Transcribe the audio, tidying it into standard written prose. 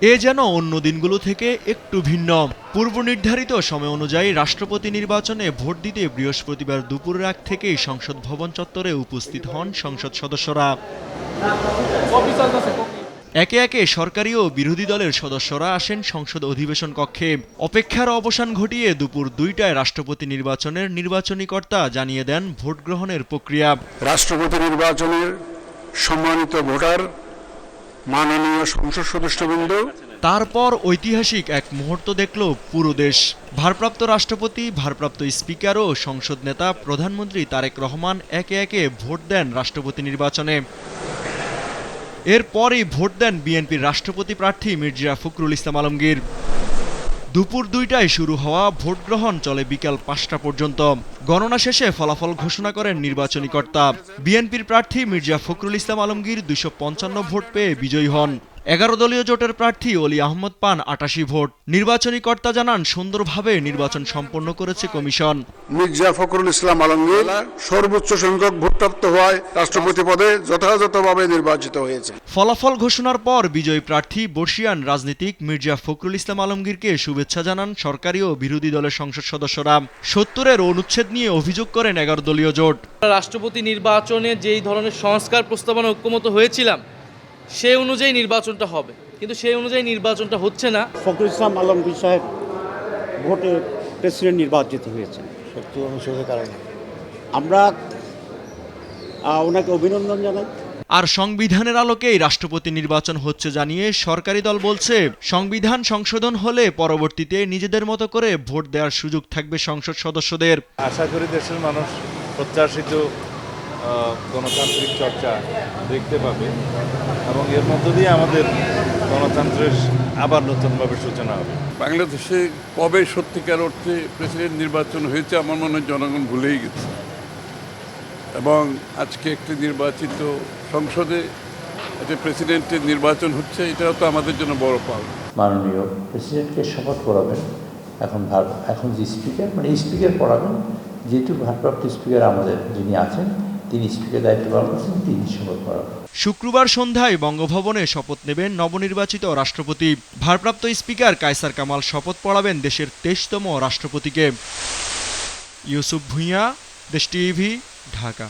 এ যেন অন্য দিনগুলো থেকে একটু ভিন্ন। পূর্ব নির্ধারিত সময় অনুযায়ী রাষ্ট্রপতি নির্বাচনে ভোট দিতে বৃহস্পতিবার দুপুরের আগ থেকেই সংসদ ভবন চত্বরে উপস্থিত হন সংসদ সদস্যরা। একে একে সরকারি ও বিরোধী দলের সদস্যরা আসেন সংসদ অধিবেশন কক্ষে। অপেক্ষার অবসান ঘটিয়ে দুপুর ২টায় রাষ্ট্রপতি নির্বাচনের নির্বাচনী কর্তা জানিয়ে দেন ভোট গ্রহণের প্রক্রিয়া। রাষ্ট্রপতি নির্বাচনের সম্মানিত ভোটার, মাননীয় সংসদ সদস্যবৃন্দ, তারপর ঐতিহাসিক এক মুহূর্ত দেখল পুরো দেশ। ভারপ্রাপ্ত রাষ্ট্রপতি, ভারপ্রাপ্ত স্পিকার ও সংসদ নেতা প্রধানমন্ত্রী তারেক রহমান একে একে ভোট দেন রাষ্ট্রপতি নির্বাচনে। এরপরই ভোট দেন বিএনপির রাষ্ট্রপতি প্রার্থী মির্জা ফখরুল ইসলাম আলমগীর। দুপুর ২টায় শুরু হওয়া ভোট গ্রহণ চলে বিকাল ৫টা পর্যন্ত। গণনা শেষে ফলাফল ঘোষণা করেন নির্বাচনী কর্তা। বিএনপির প্রার্থী মির্জা ফখরুল ইসলাম আলমগীর ২৫৫ ভোট পেয়ে বিজয়ী হন। ১১ দলীয় জোটের প্রার্থী অলি আহমদ পান ৮৮ ভোট। নির্বাচনী কর্তা জানান, সুন্দরভাবে নির্বাচন সম্পন্ন করেছে কমিশন। মির্জা ফখরুল ইসলাম আলমগীর সর্বোচ্চ সংখ্যক ভোটপ্রাপ্ত হওয়ায় রাষ্ট্রপতি পদে যথাযথভাবে নির্বাচিত হয়েছে। ফলাফল ঘোষণার পর বিজয়ী প্রার্থী বর্ষিয়ান রাজনীতিক মির্জা ফখরুল ইসলাম আলমগীরকে শুভেচ্ছা জানান সরকারি ও বিরোধী দলের সংসদ সদস্যরা। ৭০-এর অনুচ্ছেদ নিয়ে অভিযোগ করেন ১১ দলীয় জোট। রাষ্ট্রপতি নির্বাচনে যেই ধরনের সংস্কার প্রস্তাবনা ঐক্যমত হয়েছিলাম সেই অনুযায়ী নির্বাচনটা হবে, কিন্তু সেই অনুযায়ী নির্বাচনটা হচ্ছে না। ফখরুল ইসলাম আলমগীর সাহেব ভোটে প্রেসিডেন্ট নির্বাচিত হয়েছেন ৭০ অনুচ্ছেদের কারণে। আমরা ওনাকে অভিনন্দন জানাই। আর সংবিধানের আলোকেই রাষ্ট্রপতি নির্বাচন হচ্ছে জানিয়ে সরকারি দল বলছে, সংবিধান সংশোধন হলে পরবর্তীতে নিজেদের মতো করে ভোট দেওয়ার সুযোগ থাকবে সংসদ সদস্যদের। আশা করি দেশের মানুষ প্রত্যাশিত গণতান্ত্রিক চর্চা দেখতে পাবে এবং এর মধ্য দিয়ে আমাদের গণতন্ত্রের আবার নতুনভাবে সূচনা হবে। বাংলাদেশে কবে সত্যিকার অর্থে প্রেসিডেন্ট নির্বাচন হয়েছে আমার মনে হয় জনগণ ভুলেই গেছে, এবং আজকে একটি নির্বাচিত সংসদে একটা প্রেসিডেন্টের নির্বাচন হচ্ছে, এটাও তো আমাদের জন্য বড় পাওয়া। মাননীয় প্রেসিডেন্টকে শপথ পড়াবেন। এখন যে স্পিকার স্পিকার পড়াবেন, যেহেতু ভারপ্রাপ্ত স্পিকার আমাদের যিনি আছেন তিনি স্পিকার দায়িত্ব পালন করছেন, তিনি শপথ পড়াবেন। শুক্রবার সন্ধ্যায় বঙ্গভবনে শপথ নেবেন নবনির্বাচিত রাষ্ট্রপতি। ভারপ্রাপ্ত স্পিকার কায়সার কামাল শপথ পড়াবেন দেশের ২৩তম রাষ্ট্রপতিকে। ইউসুফ ভুঁইয়া, দেশ টিভি, ঢাকা।